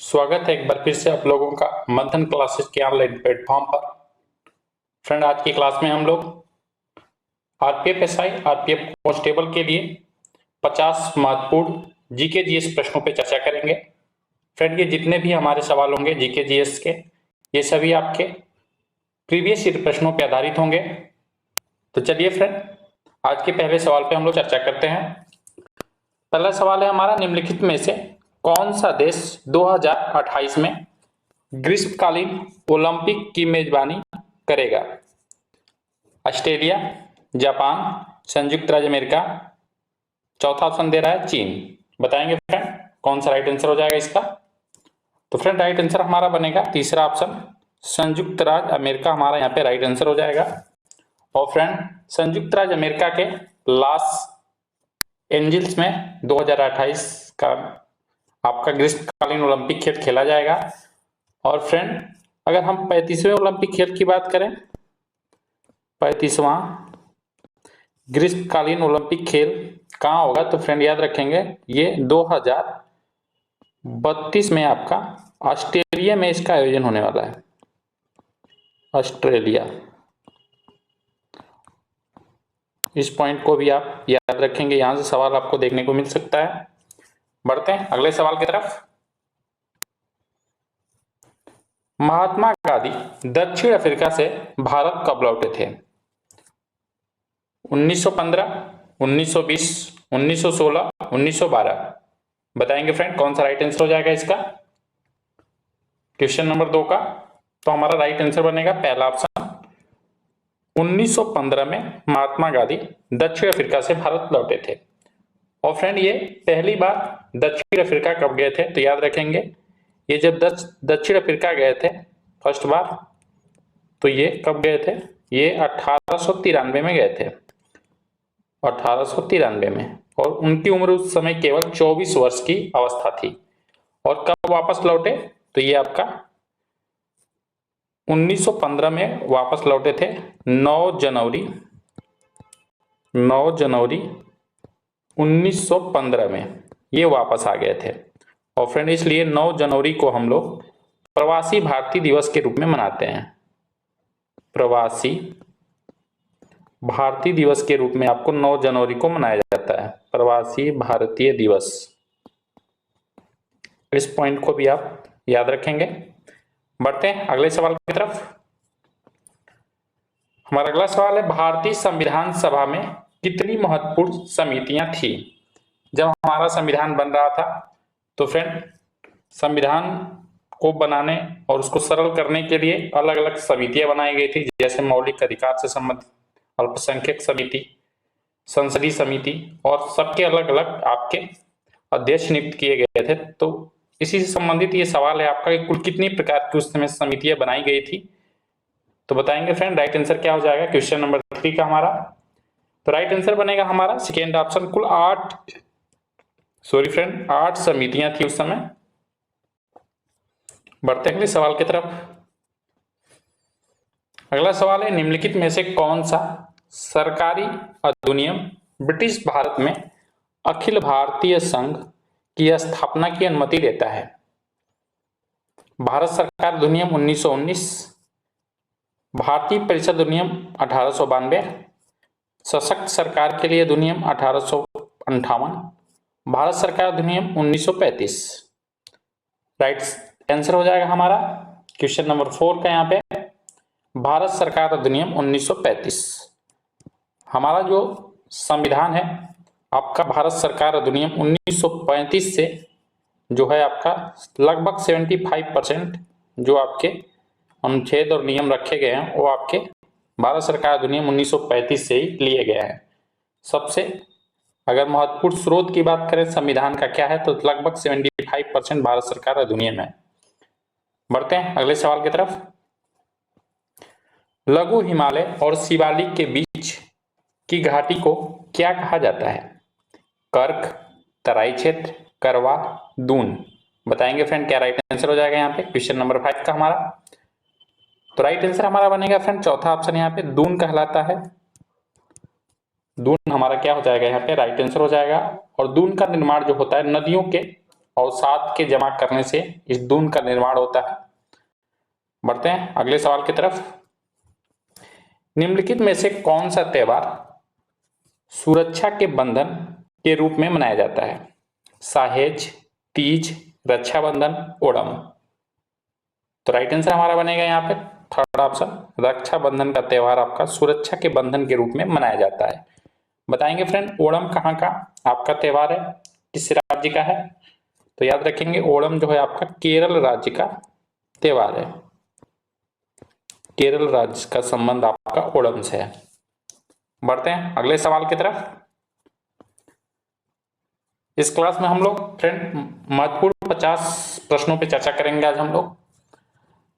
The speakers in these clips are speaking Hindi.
स्वागत है एक बार फिर से आप लोगों का मंथन क्लासेस के ऑनलाइन प्लेटफॉर्म पर। फ्रेंड, आज की क्लास में हम लोग आरपीएफ एसआई आरपीएफ कांस्टेबल के लिए 50 महत्वपूर्ण जीके जीएस प्रश्नों पर चर्चा करेंगे। फ्रेंड, ये जितने भी हमारे सवाल होंगे जीके जीएस के, ये सभी आपके प्रीवियस ईयर प्रश्नों पर आधारित होंगे। तो चलिए फ्रेंड, आज के पहले सवाल पे हम लोग चर्चा करते हैं। पहला सवाल है हमारा, निम्नलिखित में से कौन सा देश 2028 में ग्रीष्मकालीन ओलंपिक की मेजबानी करेगा? ऑस्ट्रेलिया, जापान, संयुक्त राज्य अमेरिका, चौथा ऑप्शन दे रहा है चीन। बताएंगे फ्रेंड कौन सा राइट आंसर हो जाएगा इसका? तो फ्रेंड, राइट आंसर हमारा बनेगा तीसरा ऑप्शन, संयुक्त राज्य अमेरिका हमारा यहाँ पे राइट आंसर हो जाएगा। और फ्रेंड, संयुक्त राज्य अमेरिका के लॉस एंजल्स में 2028 का आपका ग्रीष्मकालीन ओलंपिक खेल खेला जाएगा। और फ्रेंड, अगर हम 35वें ओलंपिक खेल की बात करें, 35वां ग्रीष्मकालीन ओलंपिक खेल कहाँ होगा, तो फ्रेंड याद रखेंगे ये 2032 में आपका ऑस्ट्रेलिया में इसका आयोजन होने वाला है। ऑस्ट्रेलिया, इस पॉइंट को भी आप याद रखेंगे, यहां से सवाल आपको देखने को मिल सकता है। बढ़ते हैं अगले सवाल की तरफ। महात्मा गांधी दक्षिण अफ्रीका से भारत कब लौटे थे? 1915, 1920, 1916, 1912। बताएंगे फ्रेंड कौन सा राइट आंसर हो जाएगा इसका? क्वेश्चन नंबर 2 का तो हमारा राइट आंसर बनेगा पहला ऑप्शन, 1915 में महात्मा गांधी दक्षिण अफ्रीका से भारत लौटे थे। और फ्रेंड, ये पहली बार दक्षिण अफ्रीका कब गए थे, तो याद रखेंगे ये जब दक्षिण अफ्रीका गए थे फर्स्ट बार, तो ये कब गए थे? ये 1893 में गए थे, 1893 में। और उनकी उम्र उस समय केवल 24 वर्ष की अवस्था थी। और कब वापस लौटे, तो ये आपका 1915 में वापस लौटे थे। 9 जनवरी 1915 में ये वापस आ गए थे। और फ्रेंड, इसलिए 9 जनवरी को हम लोग प्रवासी भारतीय दिवस के रूप में मनाते हैं। प्रवासी भारतीय दिवस के रूप में आपको 9 जनवरी को मनाया जाता है, प्रवासी भारतीय दिवस। इस पॉइंट को भी आप याद रखेंगे। बढ़ते हैं अगले सवाल की तरफ। हमारा अगला सवाल है, भारतीय संविधान सभा में कितनी महत्वपूर्ण समितियां थी? जब हमारा संविधान बन रहा था तो फ्रेंड, संविधान को बनाने और उसको सरल करने के लिए अलग अलग समितियां बनाई गई थी, जैसे मौलिक अधिकार से संबंधित अल्पसंख्यक समिति, संसदीय समिति, और सबके अलग अलग आपके अध्यक्ष नियुक्त किए गए थे। तो इसी से संबंधित ये सवाल है आपका कि कुल कितनी प्रकार की उस समय समितियां बनाई गई थी? तो बताएंगे फ्रेंड राइट आंसर क्या हो जाएगा क्वेश्चन नंबर 3 का हमारा? तो राइट आंसर बनेगा हमारा सेकेंड ऑप्शन, कुल 8 समितियां थी उस समय। बढ़ते हैं अगले सवाल की तरफ। अगला सवाल है, निम्नलिखित में से कौन सा सरकारी अधिनियम ब्रिटिश भारत में अखिल भारतीय संघ की स्थापना की अनुमति देता है? भारत सरकार अधिनियम 1919, भारतीय परिषद अधिनियम 1892, सशक्त सरकार के लिए अधिनियम 1858, भारत सरकार अधिनियम 1935। राइट आंसर हो जाएगा हमारा क्वेश्चन नंबर 4 का यहाँ पे, भारत सरकार अधिनियम 1935। हमारा जो संविधान है आपका भारत सरकार अधिनियम 1935 से जो है आपका लगभग 75% जो आपके अनुच्छेद और नियम रखे गए हैं वो आपके भारत सरकार अधिनियम 1935 से ही लिए गए हैं। सबसे अगर महत्वपूर्ण स्रोत की बात करें संविधान का क्या है, तो लगभग 75% भारत सरकार अधिनियम है। बढ़ते हैं अगले सवाल की तरफ। लघु हिमालय और शिवालिक के बीच की घाटी को क्या कहा जाता है? कर्क, तराई क्षेत्र, करवा, दून। बताएंगे फ्रेंड क्या राइट आंसर हो जाएगा यहाँ पे क्वेश्चन नंबर 5 का हमारा? तो राइट आंसर हमारा बनेगा फ्रेंड चौथा ऑप्शन, यहाँ पे दून कहलाता है। दून हमारा क्या हो जाएगा यहाँ पे राइट आंसर हो जाएगा। और दून का निर्माण जो होता है नदियों के अवसाद के जमा करने से इस दून का निर्माण होता है। बढ़ते हैं अगले सवाल की तरफ। निम्नलिखित में से कौन सा त्योहार सुरक्षा के बंधन के रूप में मनाया जाता है? साहेज, तीज, रक्षाबंधन, ओणम। तो राइट आंसर हमारा बनेगा यहाँ पे थर्ड ऑप्शन, रक्षाबंधन का त्योहार आपका सुरक्षा के बंधन के रूप में मनाया जाता है। बताएंगे फ्रेंड ओणम कहाँ का आपका त्योहार है, किस राज्य का है? तो याद रखेंगे ओणम जो है आपका केरल राज्य का त्योहार है। केरल राज्य का संबंध आपका ओणम से है। बढ़ते हैं अगले सवाल की तरफ। इस क्लास में हम लोग फ्रेंड महत्वपूर्ण 50 प्रश्नों पे चर्चा करेंगे। आज हम लोग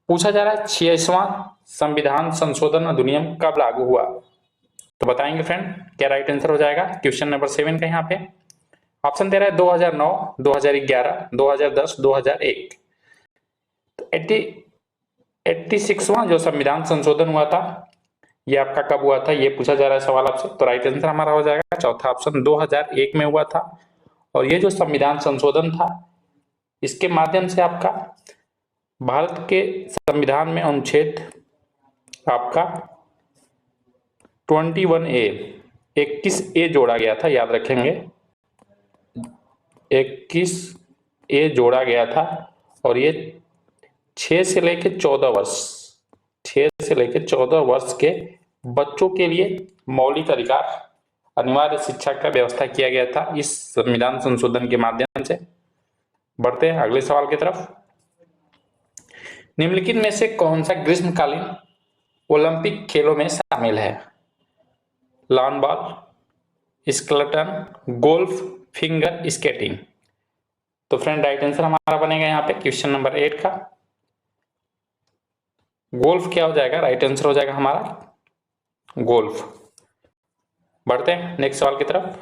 पूछा जा रहा है 46वां संविधान संशोधन अधिनियम कब लागू हुआ? तो बताएंगे फ्रेंड क्या राइट आंसर हो जाएगा क्वेश्चन नंबर 7 का। यहाँ पे ऑप्शन दे रहा है 2009, 2011, 2010, 2001। तो 86वां जो संविधान संशोधन हुआ था ये आपका कब हुआ था, ये पूछा जा रहा है सवाल आपसे। तो राइट आंसर हमारा हो जाएगा चौथा ऑप्शन 2001 में हुआ था। और ये जो संविधान संशोधन था इसके माध्यम से आपका भारत के संविधान में अनुच्छेद आपका 21A जोड़ा गया था। याद रखेंगे 21A जोड़ा गया था और ये 6 से लेकर 14 वर्ष के बच्चों के लिए मौलिक अधिकार अनिवार्य शिक्षा का व्यवस्था किया गया था इस संविधान संशोधन के माध्यम से। बढ़ते हैं अगले सवाल की तरफ। निम्नलिखित में से कौन सा ग्रीष्मकालीन ओलंपिक खेलों में शामिल है? Lawn ball, skeleton, golf, finger skating. तो फ्रेंड राइट आंसर हमारा बनेगा यहाँ पे क्वेश्चन नंबर 8 का गोल्फ क्या हो जाएगा, राइट आंसर हो जाएगा हमारा गोल्फ। बढ़ते हैं नेक्स्ट सवाल की तरफ।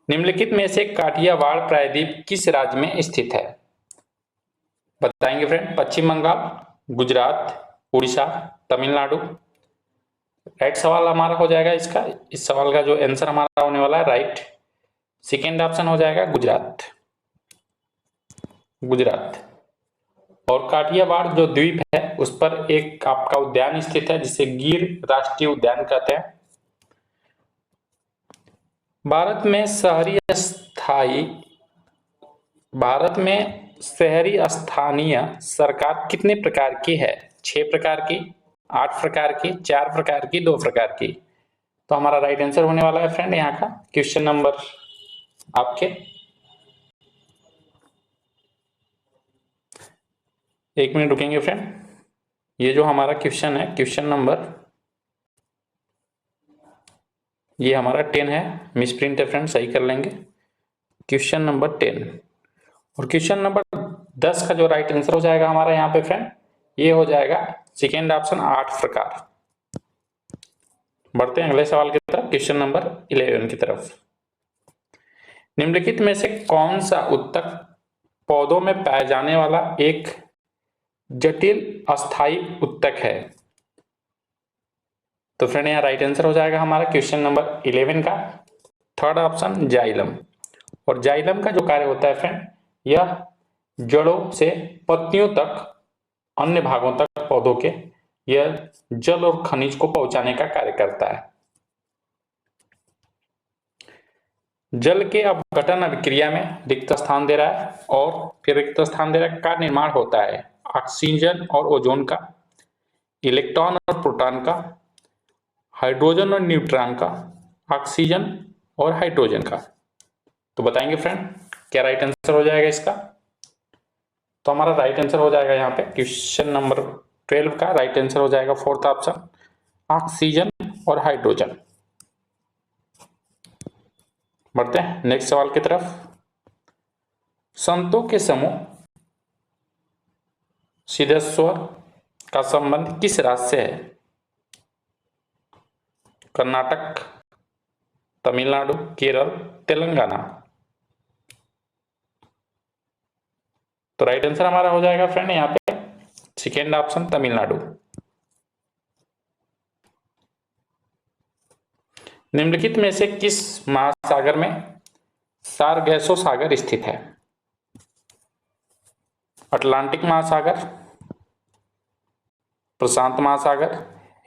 निम्नलिखित में से काठियावाड़ प्रायद्वीप किस राज्य में स्थित है? बताएंगे फ्रेंड पश्चिम बंगाल, गुजरात, उड़ीसा, तमिलनाडु। राइट सवाल हमारा हो जाएगा इसका, इस सवाल का जो आंसर हमारा होने वाला है राइट सेकेंड ऑप्शन हो जाएगा गुजरात। और काठियावाड़ जो द्वीप है उस पर एक आपका उद्यान स्थित है जिसे गिर राष्ट्रीय उद्यान कहते हैं। भारत में शहरी स्थानीय सरकार कितने प्रकार की है? 6 प्रकार की, 8 प्रकार की, 4 प्रकार की, 2 प्रकार की। तो हमारा राइट आंसर होने वाला है फ्रेंड यहाँ का क्वेश्चन नंबर आपके 1 मिनट रुकेंगे फ्रेंड। ये जो हमारा क्वेश्चन है क्वेश्चन नंबर ये हमारा 10 है, मिसप्रिंट है फ्रेंड, सही कर लेंगे। क्वेश्चन नंबर 10 और क्वेश्चन नंबर 10 का जो राइट आंसर हो जाएगा हमारा यहाँ पे फ्रेंड ये हो जाएगा सेकेंड ऑप्शन 8 प्रकार। बढ़ते हैं अगले सवाल की तरफ क्वेश्चन नंबर 11 की तरफ। निम्नलिखित में से कौन सा उत्तक पौधों में पाए जाने वाला एक जटिल अस्थायी उत्तक है? तो फ्रेंड यहाँ राइट आंसर हो जाएगा हमारा क्वेश्चन नंबर 11 का थर्ड ऑप्शन जाइलम। और जाइलम का जो कार्य होता है फ्रेंड यह जड़ों से पत्तियों तक अन्य भागों तक पौधों के यह जल और खनिज को पहुंचाने का कार्य करता है। जल के अपघटन अभिक्रिया में रिक्त स्थान दे रहा है और फिर रिक्त स्थान दे रहा है का निर्माण होता है ऑक्सीजन और ओजोन का, इलेक्ट्रॉन और प्रोटॉन का, हाइड्रोजन और न्यूट्रॉन का, ऑक्सीजन और हाइड्रोजन का। तो बताएंगे फ्रेंड क्या राइट आंसर हो जाएगा इसका? तो हमारा राइट आंसर हो जाएगा यहाँ पे क्वेश्चन नंबर 12 का राइट आंसर हो जाएगा फोर्थ ऑप्शन ऑक्सीजन और हाइड्रोजन। बढ़ते हैं नेक्स्ट सवाल की तरफ। संतों के समूह सिद्धेश्वर का संबंध किस राज्य से है? कर्नाटक, तमिलनाडु, केरल, तेलंगाना। तो राइट आंसर हमारा हो जाएगा फ्रेंड यहाँ पे सेकेंड ऑप्शन तमिलनाडु। निम्नलिखित में से किस महासागर में सारगैसो सागर स्थित है? अटलांटिक महासागर, प्रशांत महासागर,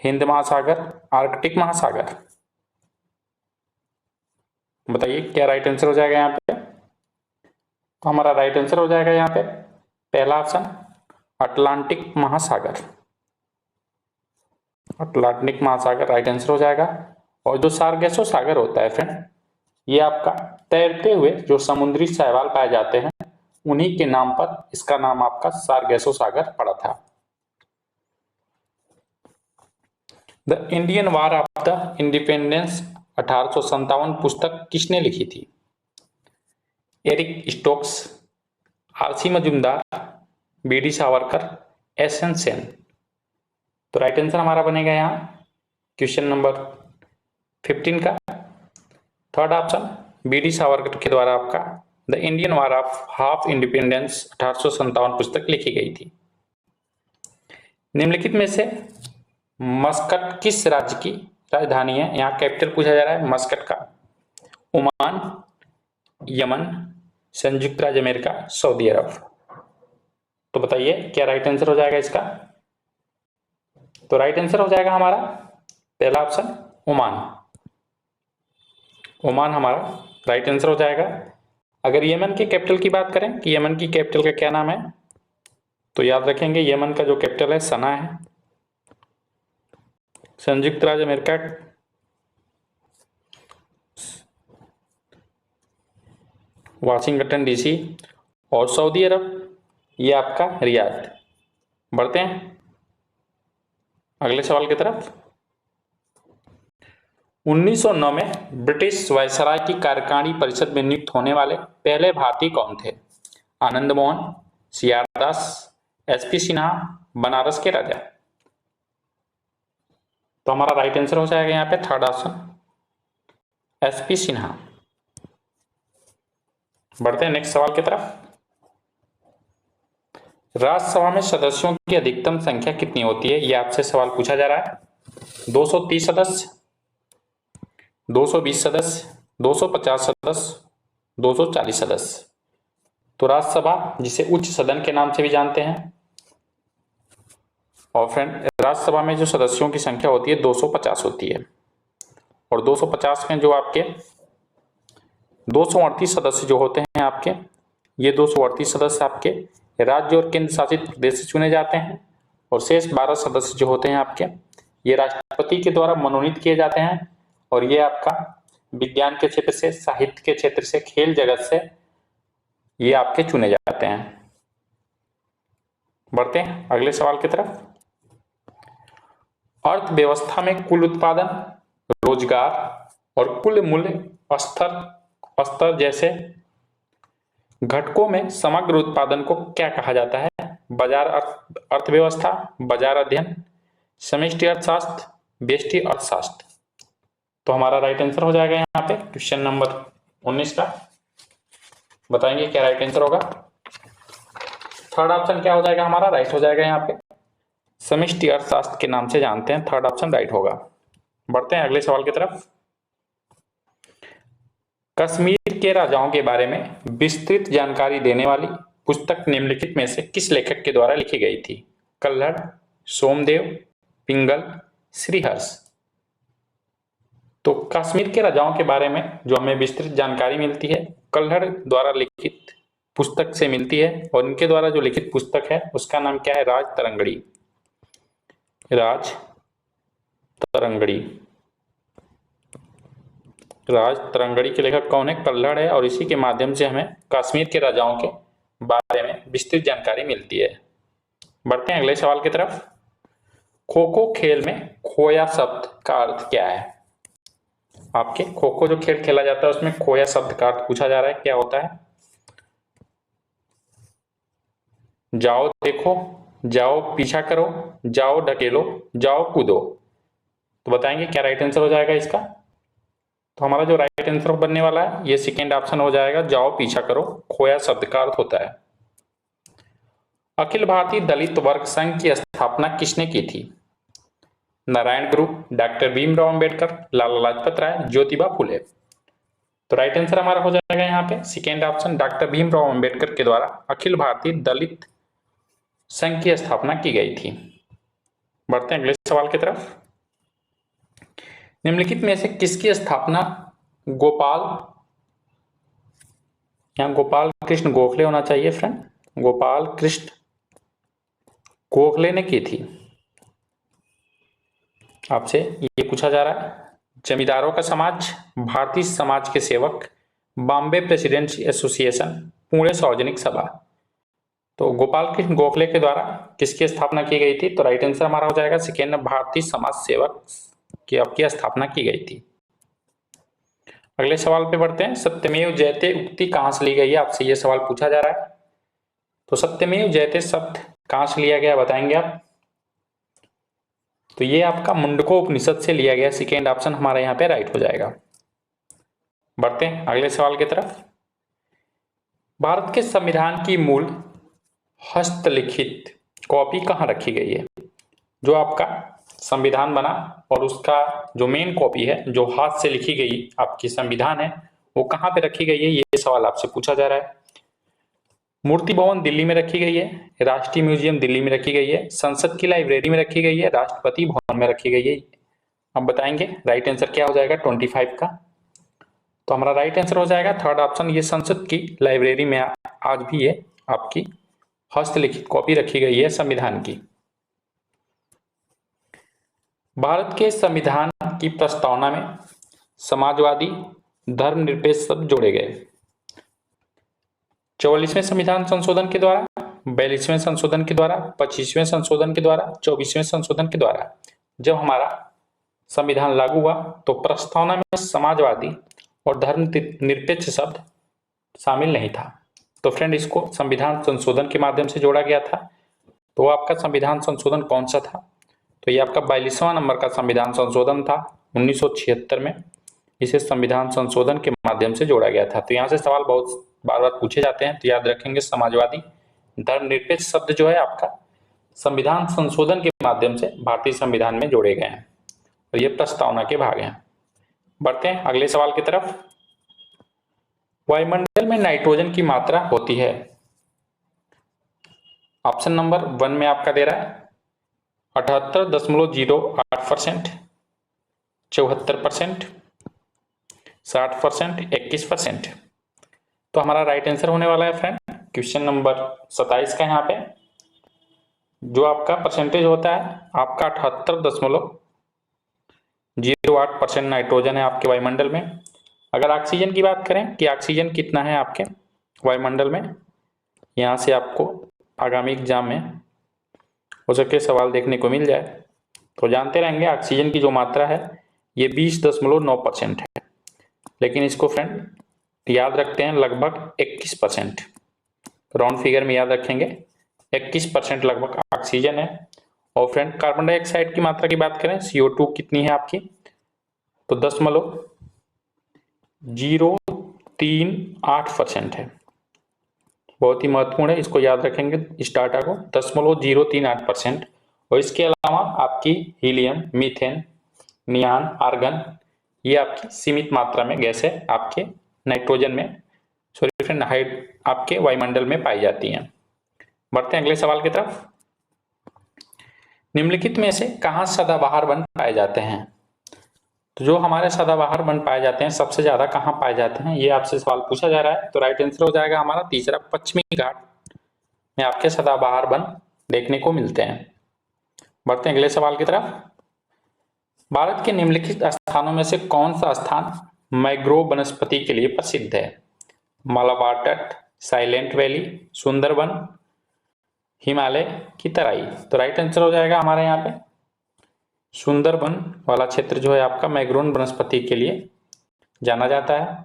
हिंद महासागर, आर्कटिक महासागर। बताइए क्या राइट आंसर हो जाएगा यहाँ पे? तो हमारा राइट आंसर हो जाएगा यहाँ पे पहला ऑप्शन अटलांटिक महासागर। अटलांटिक महासागर राइट आंसर हो जाएगा। और जो सार्गेसो सागर होता है फ्रेंड, ये आपका तैरते हुए जो समुद्री शैवाल पाए जाते हैं, उन्हीं के नाम पर इसका नाम आपका सार्गेसो सागर पड़ा था। The Indian war of the independence 1857 पुस्तक किसने लिखी थी? Eric Stokes, RC Majumdar, BD Savarkar, SN Sen. तो राइट आंसर हमारा बनेगा यहाँ क्वेश्चन नंबर 15 का थर्ड ऑप्शन बीडी सावरकर के द्वारा आपका the Indian war of half independence 1857 पुस्तक लिखी गई थी। निम्नलिखित में से मस्कट किस राज्य की राजधानी है? यहाँ कैपिटल पूछा जा रहा है मस्कट का। ओमान, यमन, संयुक्त राज्य अमेरिका, सऊदी अरब। तो बताइए क्या राइट आंसर हो जाएगा इसका? तो राइट आंसर हो जाएगा हमारा पहला ऑप्शन ओमान। ओमान हमारा राइट आंसर हो जाएगा। अगर यमन की कैपिटल की बात करें कि यमन की कैपिटल का क्या नाम है, तो याद रखेंगे यमन का जो कैपिटल है सना है। संयुक्त राज्य अमेरिका वाशिंगटन डीसी, और सऊदी अरब ये आपका रियाद। बढ़ते हैं अगले सवाल की तरफ। 1909 में ब्रिटिश वायसराय की कार्यकारिणी परिषद में नियुक्त होने वाले पहले भारतीय कौन थे? आनंद मोहन, सीआर दास, एसपी सिन्हा, बनारस के राजा। तो हमारा राइट आंसर हो जाएगा यहाँ पे थर्ड ऑप्शन एसपी सिन्हा। बढ़ते हैं नेक्स्ट सवाल की तरफ। राज्यसभा में सदस्यों की अधिकतम संख्या कितनी होती है? ये आपसे सवाल पूछा जा रहा है। 230 सदस्य, 220 सदस्य, 250 सदस्य, 240 सदस्य। तो राज्यसभा जिसे उच्च सदन के नाम से भी जानते हैं, और फ्रेंड राज्यसभा में जो सदस्यों की संख्या होती है 250 होती है। और 250 में जो आपके 238 सदस्य जो होते हैं आपके, ये 238 सदस्य आपके राज्य और केंद्र शासित प्रदेश से चुने जाते हैं। और शेष 12 सदस्य जो होते हैं आपके, ये राष्ट्रपति के द्वारा मनोनीत किए जाते हैं। और ये आपका विज्ञान के क्षेत्र से, साहित्य के क्षेत्र से, खेल जगत से ये आपके चुने जाते हैं। बढ़ते हैं अगले सवाल की तरफ। अर्थव्यवस्था में कुल उत्पादन, रोजगार और कुल मूल्य स्तर जैसे घटकों में समग्र उत्पादन को क्या कहा जाता है? बाजार अर्थव्यवस्था, बाजार अध्ययन, समष्टि अर्थशास्त्र, व्यष्टि अर्थशास्त्र। तो हमारा राइट आंसर हो जाएगा यहाँ पे क्वेश्चन नंबर 19 का। बताएंगे क्या राइट आंसर होगा? थर्ड ऑप्शन क्या हो जाएगा हमारा? राइट हो जाएगा यहाँ पे समष्टि अर्थशास्त्र के नाम से जानते हैं, थर्ड ऑप्शन राइट होगा। बढ़ते हैं अगले सवाल की तरफ। कश्मीर के राजाओं के बारे में विस्तृत जानकारी देने वाली पुस्तक निम्नलिखित में से किस लेखक के द्वारा लिखी गई थी? कल्हड़, सोमदेव, पिंगल, श्रीहर्ष। तो कश्मीर के राजाओं के बारे में जो हमें विस्तृत जानकारी मिलती है कल्हड़ द्वारा लिखित पुस्तक से मिलती है। और इनके द्वारा जो लिखित पुस्तक है उसका नाम क्या है? राज तरंगड़ी। राज तरंगड़ी। राज तरंगड़ी के लेखक कौन है? कल्हड़ है। और इसी के माध्यम से हमें कश्मीर के राजाओं के बारे में विस्तृत जानकारी मिलती है। बढ़ते हैं अगले सवाल की तरफ। खो खो खेल में खोया शब्द का अर्थ क्या है? आपके खो खो जो खेल खेला जाता है उसमें खोया शब्द का अर्थ पूछा जा रहा है, क्या होता है? जाओ देखो, जाओ पीछा करो, जाओ ढकेलो, जाओ कूदो। तो बताएंगे क्या राइट आंसर हो जाएगा इसका? तो हमारा जो राइट आंसर बनने वाला है ये सेकेंड ऑप्शन हो जाएगा, जाओ पीछा करो। खोया शब्द का अर्थ होता है। अखिल भारतीय दलित वर्ग संघ की स्थापना किसने की थी? नारायण गुरु, डॉक्टर भीमराव अंबेडकर, लाला लाजपत राय, ज्योतिबा फुले। तो राइट आंसर हमारा हो जाएगा यहाँ पे second option doctor Bhimrao Ambedkar के द्वारा अखिल भारतीय दलित संघ की स्थापना की गई थी। बढ़ते हैं अगले सवाल की तरफ। निम्नलिखित में से किसकी स्थापना यहाँ गोपाल कृष्ण गोखले होना चाहिए फ्रेंड, गोपाल कृष्ण गोखले ने की थी। आपसे ये पूछा जा रहा है। जमींदारों का समाज, भारतीय समाज के सेवक, बॉम्बे प्रेसिडेंट्स एसोसिएशन, पुणे सार्वजनिक सभा। तो गोपाल कृष्ण गोखले के द्वारा किसकी स्थापना की गई थी? तो राइट आंसर हमारा हो जाएगा सेकेंड, भारतीय समाज सेवक की आपकी स्थापना की गई थी। अगले सवाल पे बढ़ते हैं। सत्यमेव जयते उक्ति कहां से ली गई है? आपसे ये सवाल पूछा जा रहा है। तो सत्यमेव जयते शब्द कहां से लिया गया बताएंगे आप? तो ये आपका मुंडकोपनिषद से लिया गया। सेकेंड ऑप्शन हमारा यहाँ पे राइट हो जाएगा। बढ़ते हैं अगले सवाल की तरफ। भारत के संविधान की मूल हस्तलिखित कॉपी कहाँ रखी गई है? जो आपका संविधान बना और उसका जो मेन कॉपी है, जो हाथ से लिखी गई आपकी संविधान है, वो कहाँ पे रखी गई है? ये सवाल आपसे पूछा जा रहा है। मूर्ति भवन दिल्ली में रखी गई है, राष्ट्रीय म्यूजियम दिल्ली में रखी गई है, संसद की लाइब्रेरी में रखी गई है, राष्ट्रपति भवन में रखी गई है। अब बताएंगे राइट आंसर क्या हो जाएगा 25 का? तो हमारा राइट आंसर हो जाएगा थर्ड ऑप्शन, ये संसद की लाइब्रेरी में आज भी ये आपकी हस्तलिखित कॉपी रखी गई है संविधान की। भारत के संविधान की प्रस्तावना में समाजवादी, धर्मनिरपेक्ष शब्द जोड़े गए। 44वें संविधान संशोधन के द्वारा, 42वें संशोधन के द्वारा, 25वें संशोधन के द्वारा, 24वें संशोधन के द्वारा जब हमारा संविधान लागू हुआ तो प्रस्तावना में समाजवादी और धर्मनिरपेक्ष शब्द शामिल नहीं था। तो फ्रेंड इसको संविधान संशोधन के माध्यम से जोड़ा गया था। तो आपका संविधान संशोधन कौन सा था? तो ये आपका 42वां नंबर का संविधान संशोधन था 1976 में। इसे संविधान संशोधन के माध्यम से जोड़ा गया था। तो यहाँ से सवाल बहुत बार बार पूछे जाते हैं, तो याद रखेंगे समाजवादी, धर्मनिरपेक्ष शब्द जो है आपका संविधान संशोधन के माध्यम से भारतीय संविधान में जोड़े गए हैं और ये प्रस्तावना के भाग हैं। बढ़ते हैं अगले सवाल की तरफ। वायुमंडल में नाइट्रोजन की मात्रा होती है। ऑप्शन नंबर 1 में आपका दे रहा है 78.08%, 74%, 60%, 21%। तो हमारा राइट आंसर होने वाला है फ्रेंड क्वेश्चन नंबर 27 का। यहाँ पे जो आपका परसेंटेज होता है आपका 78.08% नाइट्रोजन है आपके वायुमंडल में। अगर ऑक्सीजन की बात करें कि ऑक्सीजन कितना है आपके वायुमंडल में, यहाँ से आपको आगामी एग्जाम में हो सके सवाल देखने को मिल जाए, तो जानते रहेंगे ऑक्सीजन की जो मात्रा है ये 20.9% है, लेकिन इसको फ्रेंड याद रखते हैं लगभग 21%, राउंड फिगर में याद रखेंगे 21% लगभग ऑक्सीजन है। और फ्रेंड कार्बन डाइऑक्साइड की मात्रा की बात करें CO2 कितनी है आपकी, तो 10.038% है। बहुत ही महत्वपूर्ण है, इसको याद रखेंगे इस डाटा को, 10.038%। और इसके अलावा आपकी हीलियम, मीथेन, नियान, आर्गन ये आपकी सीमित मात्रा में गैस है आपके नाइट्रोजन में, सॉरी फ्रेंड आपके वायुमंडल में पाई जाती हैं। बढ़ते हैं अगले सवाल की तरफ। निम्नलिखित में से कहाँ सदाबहार वन पाए जाते हैं? तो जो हमारे सदाबहार वन पाए जाते हैं सबसे ज्यादा कहाँ पाए जाते हैं, ये आपसे सवाल पूछा जा रहा है। तो राइट आंसर हो जाएगा हमारा तीसरा, पश्चिमी घाट में आपके सदाबहार वन देखने को मिलते हैं। बढ़ते हैं अगले सवाल की तरफ। भारत के निम्नलिखित स्थानों में से कौन सा स्थान मैंग्रोव वनस्पति के लिए प्रसिद्ध है? मालाबार तट, साइलेंट वैली, सुंदरवन, हिमालय की तराई। तो राइट आंसर हो जाएगा हमारे यहाँ पे सुंदरवन वाला क्षेत्र जो है आपका मैंग्रोव वनस्पति के लिए जाना जाता है।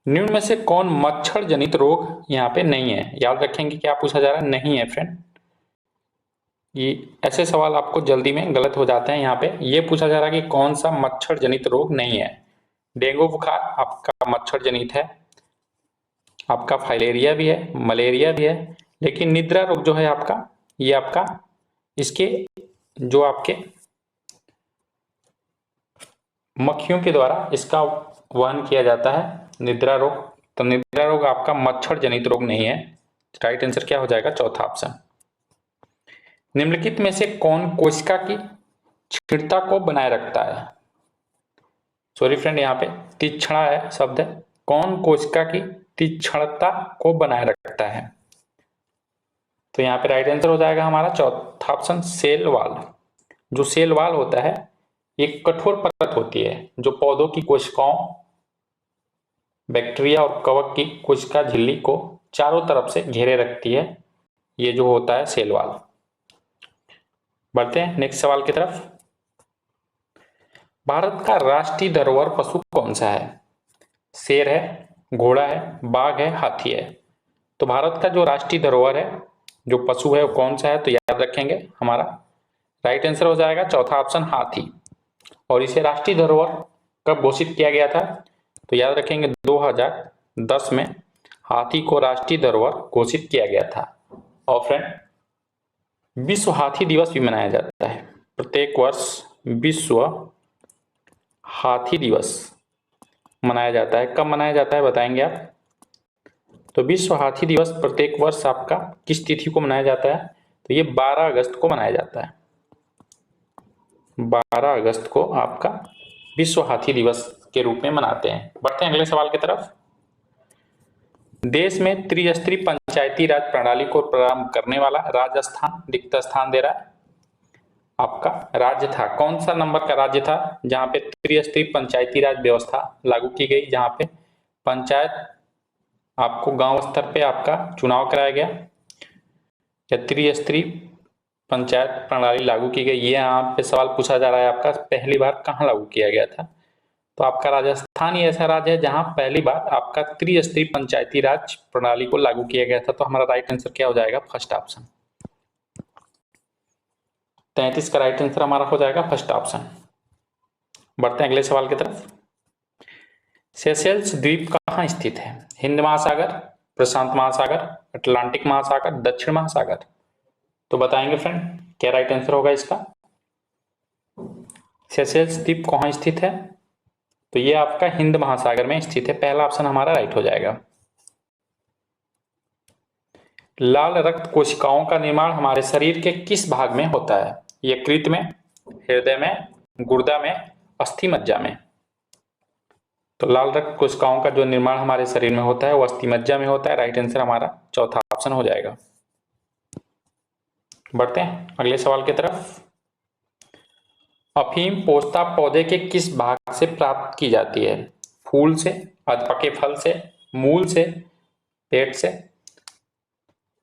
निम्न में से कौन मच्छर जनित रोग यहाँ पे नहीं है? याद रखेंगे क्या पूछा जा रहा है, नहीं है फ्रेंड। ये ऐसे सवाल आपको जल्दी में गलत हो जाते हैं। यहाँ पे ये पूछा जा रहा है कि कौन सा मच्छर जनित रोग नहीं है। डेंगू बुखार आपका मच्छर जनित है, आपका फाइलेरिया भी है, मलेरिया भी है, लेकिन निद्रा रोग जो है आपका, ये आपका इसके जो आपके मक्खियों के द्वारा इसका वहन किया जाता है, निद्रा रोग। तो निद्रा रोग आपका मच्छर जनित रोग नहीं है। राइट आंसर क्या हो जाएगा? चौथा ऑप्शन। निम्नलिखित में से कौन कोशिका की स्थिरता को बनाए रखता है? सॉरी फ्रेंड, यहाँ पे तीक्ष्णता है शब्द है। कौन कोशिका की तीक्ष्णता को बनाए रखता है? तो यहाँ पे राइट आंसर हो जाएगा हमारा चौथा ऑप्शन, सेल वॉल। जो सेल वॉल होता है एक कठोर परत होती है जो पौधों की कोशिकाओं, बैक्टीरिया और कवक की कोशिका झिल्ली को चारों तरफ से घेरे रखती है। ये जो होता है सेल वॉल। बढ़ते हैं नेक्स्ट सवाल की तरफ। भारत का राष्ट्रीय धरोहर पशु कौन सा है? शेर है, घोड़ा है, बाघ है, हाथी है। तो भारत का जो राष्ट्रीय धरोहर है, जो पशु है, वो कौन सा है? तो याद रखेंगे हमारा राइट आंसर हो जाएगा चौथा ऑप्शन, हाथी। और इसे राष्ट्रीय धरोहर कब घोषित किया गया था? तो याद रखेंगे 2010 में हाथी को राष्ट्रीय धरोहर घोषित किया गया था। और फ्रेंड, विश्व हाथी दिवस भी मनाया जाता है। प्रत्येक वर्ष विश्व हाथी दिवस मनाया जाता है। कब मनाया जाता है बताएंगे आप? तो विश्व हाथी दिवस प्रत्येक वर्ष आपका किस तिथि को मनाया जाता है? तो ये 12 अगस्त को मनाया जाता है। 12 अगस्त को आपका विश्व हाथी दिवस के रूप में मनाते हैं। बढ़ते हैं अगले सवाल की तरफ। देश में त्रिस्तरीय पंचायती राज प्रणाली को प्रारंभ करने वाला राजस्थान रिक्त स्थान दे रहा है। आपका राज्य था, कौन सा नंबर का राज्य था जहां पे त्रिस्तरीय पंचायती राज व्यवस्था लागू की गई, जहां पे पंचायत आपको गांव स्तर पे आपका चुनाव कराया गया या त्रिस्तरीय पंचायत प्रणाली लागू की गई? ये यहाँ पे सवाल पूछा जा रहा है आपका, पहली बार कहाँ लागू किया गया था? तो आपका राजस्थान ही ऐसा राज्य है जहां पहली बार आपका त्रिस्तरीय पंचायती राज प्रणाली को लागू किया गया था। तो हमारा राइट आंसर क्या हो जाएगा? First option. 33 का राइट आंसर हमारा हो जाएगा फर्स्ट ऑप्शन। बढ़ते हैं अगले सवाल की तरफ। सेशेल्स द्वीप कहाँ स्थित है? हिंद महासागर, प्रशांत महासागर, अटलांटिक महासागर, दक्षिण महासागर? तो बताएंगे फ्रेंड क्या राइट आंसर होगा इसका। सेशेल्स द्वीप कहाँ स्थित है? तो ये आपका हिंद महासागर में स्थित है। पहला ऑप्शन हमारा राइट हो जाएगा। लाल रक्त कोशिकाओं का निर्माण हमारे शरीर के किस भाग में होता है? यकृत में, हृदय में, गुर्दा में, अस्थि मज्जा में? तो लाल रक्त कोशिकाओं का जो निर्माण हमारे शरीर में होता है वो अस्थि मज्जा में होता है। राइट आंसर हमारा चौथा ऑप्शन हो जाएगा। बढ़ते हैं अगले सवाल की तरफ। अफीम पोस्ता पौधे के किस भाग से प्राप्त की जाती है? फूल से, अधपके फल से, मूल से, पेट से?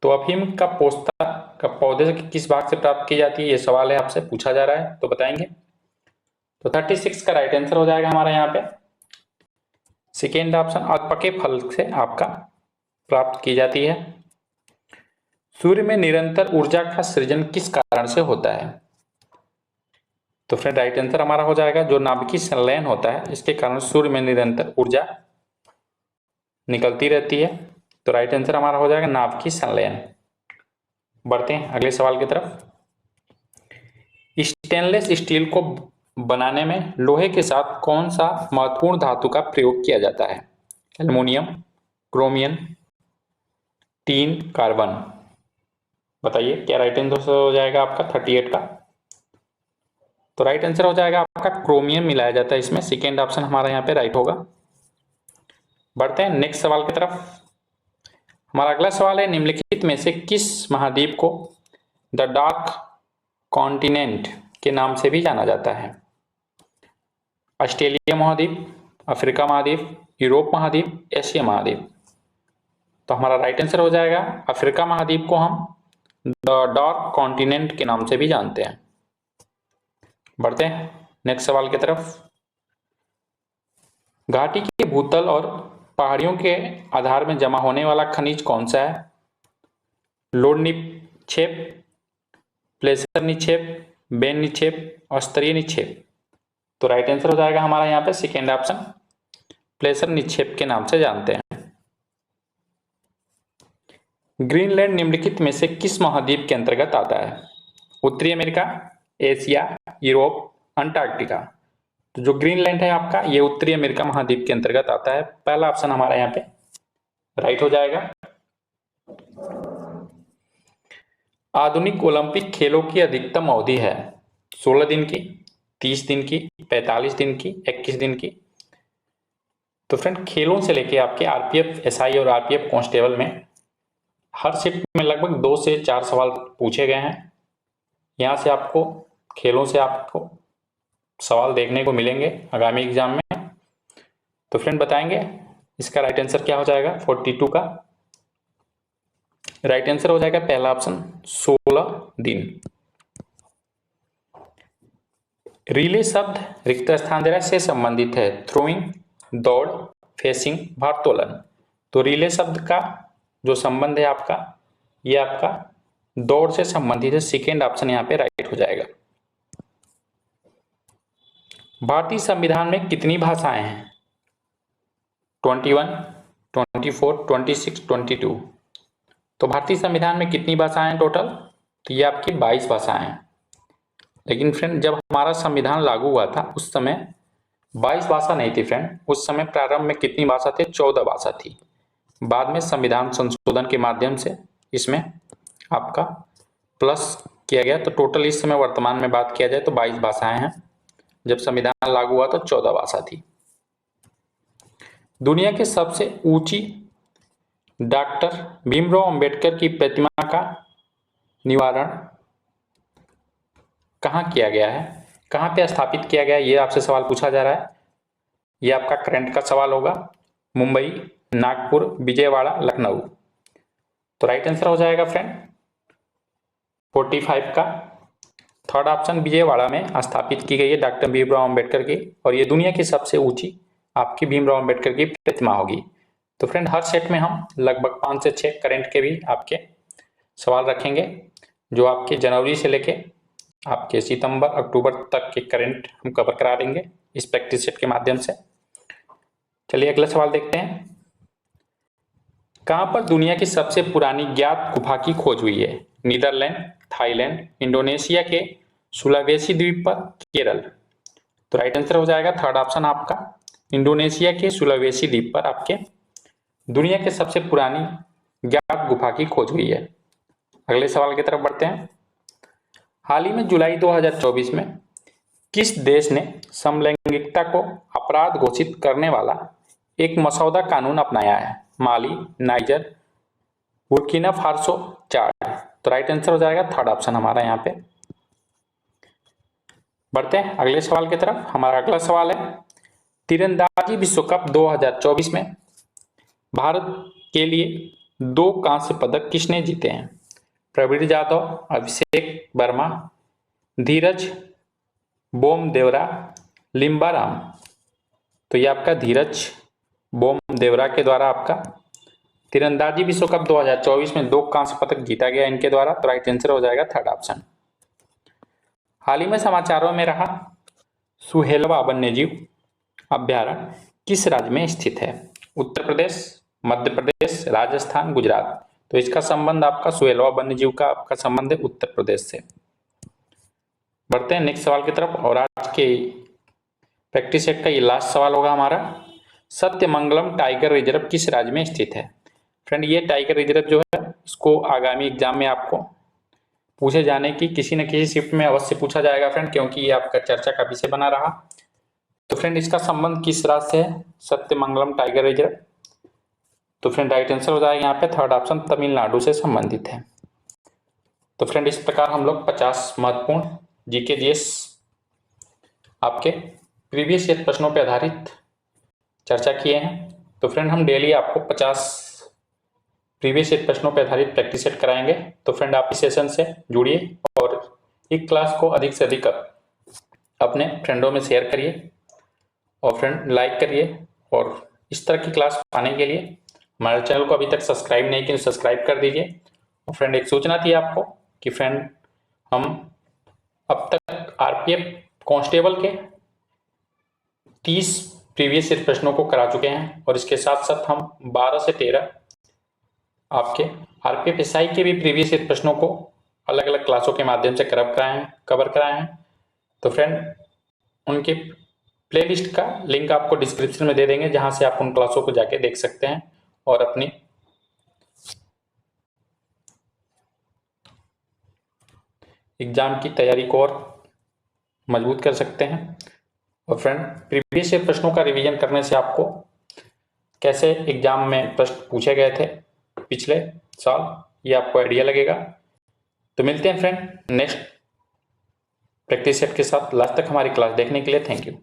तो अफीम का पोस्ता का पौधे से किस भाग से प्राप्त की जाती है, ये सवाल है, आपसे पूछा जा रहा है, तो बताएंगे। तो 36 का राइट आंसर हो जाएगा हमारा यहाँ पे सेकेंड ऑप्शन, अधपके फल से आपका प्राप्त की जाती है। सूर्य में निरंतर ऊर्जा का सृजन किस कारण से होता है? तो फ्रेंड राइट आंसर हमारा हो जाएगा जो नाभिकीय संलयन होता है, इसके कारण सूर्य में निरंतर ऊर्जा निकलती रहती है। तो राइट आंसर हमारा हो जाएगा नाभिकीय संलयन। बढ़ते हैं अगले सवाल की तरफ। स्टेनलेस स्टील को बनाने में लोहे के साथ कौन सा महत्वपूर्ण धातु का प्रयोग किया जाता है? Aluminium, chromium, tin, carbon? बताइए क्या राइट आंसर हो जाएगा आपका 38 का। तो राइट आंसर हो जाएगा आपका क्रोमियम मिलाया जाता है इसमें। सेकेंड ऑप्शन हमारा यहाँ पे राइट होगा। बढ़ते हैं नेक्स्ट सवाल की तरफ। हमारा अगला सवाल है, निम्नलिखित में से किस महाद्वीप को द डार्क कॉन्टिनेंट के नाम से भी जाना जाता है? ऑस्ट्रेलिया महाद्वीप, अफ्रीका महाद्वीप, यूरोप महाद्वीप, एशिया महाद्वीप? तो हमारा राइट आंसर हो जाएगा अफ्रीका महाद्वीप को हम द डार्क कॉन्टिनेंट के नाम से भी जानते हैं। बढ़ते हैं नेक्स्ट सवाल की तरफ। घाटी के भूतल और पहाड़ियों के आधार में जमा होने वाला खनिज कौन सा है? लोड निक्षेप, प्लेसर निक्षेप, बेन निक्षेप, स्तरीय निक्षेप? तो राइट आंसर हो जाएगा हमारा यहाँ पे सेकेंड ऑप्शन, प्लेसर निक्षेप के नाम से जानते हैं। ग्रीनलैंड निम्नलिखित में से किस महाद्वीप के अंतर्गत आता है? उत्तरी अमेरिका, एशिया, यूरोप, अंटार्कटिका? तो जो ग्रीनलैंड है आपका ये उत्तरी अमेरिका महाद्वीप के अंतर्गत आता है। पहला ऑप्शन हमारा यहाँ पे राइट हो जाएगा। आधुनिक ओलंपिक खेलों की अधिकतम अवधि है 16 दिन की, 30 दिन की, 45 दिन की, 21 दिन की। तो फ्रेंड खेलों से लेके आपके आरपीएफ एसआई और आरपीएफ कांस्टेबल में हर शिफ्ट में लगभग 2 से 4 सवाल पूछे गए हैं। यहाँ से आपको खेलों से आपको सवाल देखने को मिलेंगे आगामी एग्जाम में। तो फ्रेंड बताएंगे इसका राइट आंसर क्या हो जाएगा 42 का। राइट आंसर हो जाएगा पहला ऑप्शन 16 दिन। रिले शब्द रिक्त स्थान दे रहा है से संबंधित है थ्रोइंग, दौड़, फेसिंग, भारोत्तोलन। तो रिले शब्द का जो संबंध है आपका ये आपका दौड़ से संबंधित है। सेकेंड ऑप्शन यहाँ पे राइट हो जाएगा। भारतीय संविधान में कितनी भाषाएं हैं 21, 24, 26, 22। तो भारतीय संविधान में कितनी भाषाएं हैं टोटल तो ये आपकी 22 भाषाएं हैं। लेकिन फ्रेंड जब हमारा संविधान लागू हुआ था उस समय 22 भाषा नहीं थी फ्रेंड। उस समय प्रारंभ में कितनी भाषा थे 14 भाषा थी। बाद में संविधान संशोधन के माध्यम से इसमें आपका प्लस किया गया। तो टोटल इस समय वर्तमान में बात किया जाए तो 22 भाषाएं हैं। जब संविधान लागू हुआ तो 14 भाषा थी। दुनिया के सबसे ऊंची डॉक्टर भीमराव अंबेडकर की प्रतिमा का निवारण कहाँ किया गया है, कहाँ पे स्थापित किया गया है, ये आपसे सवाल पूछा जा रहा है। ये आपका करंट का सवाल होगा। मुंबई, नागपुर, विजयवाड़ा, लखनऊ। तो राइट आंसर हो जाएगा फ्रेंड 45 का थर्ड ऑप्शन विजयवाड़ा में स्थापित की गई है डॉक्टर भीमराव अंबेडकर की। और ये दुनिया की सबसे ऊंची आपकी भीमराव अंबेडकर की प्रतिमा होगी। तो फ्रेंड हर सेट में हम लगभग 5 से 6 करंट के भी आपके सवाल रखेंगे जो आपके जनवरी से लेके आपके सितंबर अक्टूबर तक के करंट हम कवर करा देंगे इस प्रैक्टिस सेट के माध्यम से। चलिए अगला सवाल देखते हैं। कहां पर दुनिया की सबसे पुरानी ज्ञात गुफा की खोज हुई है नीदरलैंड, थाईलैंड, इंडोनेशिया के सुलावेसी द्वीप पर, केरल। तो राइट आंसर हो जाएगा थर्ड ऑप्शन आपका इंडोनेशिया के सुलावेसी द्वीप पर आपके दुनिया के सबसे पुरानी ज्ञात गुफा की खोज हुई है। अगले सवाल की तरफ बढ़ते हैं। हाल ही में जुलाई 2024 में किस देश ने समलैंगिकता को अपराध घोषित करने वाला एक मसौदा कानून अपनाया है माली, नाइजर, बुर्किना फासो, चाड। तो राइट आंसर हो जाएगा थर्ड ऑप्शन हमारा यहाँ पे। बढ़ते हैं अगले सवाल की तरफ। हमारा अगला सवाल है तीरंदाजी विश्व कप 2024 में भारत के लिए 2 कांस्य पदक किसने जीते हैं प्रवीण यादव, अभिषेक वर्मा, धीरज बोमदेवरा, लिम्बाराम। तो ये आपका धीरज बोमदेवरा के द्वारा आपका तीरंदाजी विश्व कप 2024 में 2 कांस्य पदक जीता गया इनके द्वारा। तो राइट आंसर हो जाएगा थर्ड ऑप्शन। हाल ही में समाचारों में रहा सुहेलवा वन्यजीव अभ्यारण्य किस राज्य में स्थित है उत्तर प्रदेश, मध्य प्रदेश, राजस्थान, गुजरात। तो इसका संबंध आपका सुहेलवा वन्यजीव का आपका संबंध है उत्तर प्रदेश से। बढ़ते हैं नेक्स्ट सवाल की तरफ। और आज के प्रैक्टिस सेट का ये लास्ट सवाल होगा हमारा सत्यमंगलम टाइगर रिजर्व किस राज्य में स्थित है। फ्रेंड ये टाइगर रिजर्व जो है इसको आगामी एग्जाम में आपको पूछे जाने की किसी न किसी शिफ्ट में अवश्य पूछा जाएगा फ्रेंड, क्योंकि ये आपका चर्चा का विषय बना रहा। तो फ्रेंड इसका संबंध किस राज्य से है सत्यमंगलम टाइगर रिजर्व। तो फ्रेंड राइट आंसर हो जाएगा यहाँ पे थर्ड ऑप्शन तमिलनाडु से संबंधित है। तो फ्रेंड इस प्रकार हम लोग 50 महत्वपूर्ण जीके जीएस आपके प्रीवियस ईयर प्रश्नों पर आधारित चर्चा किए हैं। तो फ्रेंड हम डेली आपको 50 प्रीवियस ईयर प्रश्नों पर आधारित प्रैक्टिस सेट कराएंगे। तो फ्रेंड आप इस सेशन से जुड़िए और इस क्लास को अधिक से अधिक अपने फ्रेंडों में शेयर करिए और फ्रेंड लाइक करिए। और इस तरह की क्लास पाने के लिए हमारे चैनल को अभी तक सब्सक्राइब नहीं किया सब्सक्राइब कर दीजिए। और फ्रेंड एक सूचना थी आपको कि फ्रेंड हम अब तक आरपीएफ कांस्टेबल के 30 प्रीवियस ईयर प्रश्नों को करा चुके हैं और इसके साथ साथ हम 12 से 13 आपके आरपीएफ एसआई के भी प्रीवियस ईयर प्रश्नों को अलग अलग क्लासों के माध्यम से कवर कराए हैं। तो फ्रेंड उनके प्लेलिस्ट का लिंक आपको डिस्क्रिप्शन में दे देंगे जहां से आप उन क्लासों को जाके देख सकते हैं और अपनी एग्जाम की तैयारी को और मजबूत कर सकते हैं। और फ्रेंड, प्रीवियस ईयर प्रश्नों का रिवीजन करने से आपको कैसे एग्जाम में प्रश्न पूछे गए थे पिछले साल, ये आपको आइडिया लगेगा। तो मिलते हैं फ्रेंड नेक्स्ट प्रैक्टिस सेट के साथ। लास्ट तक हमारी क्लास देखने के लिए थैंक यू।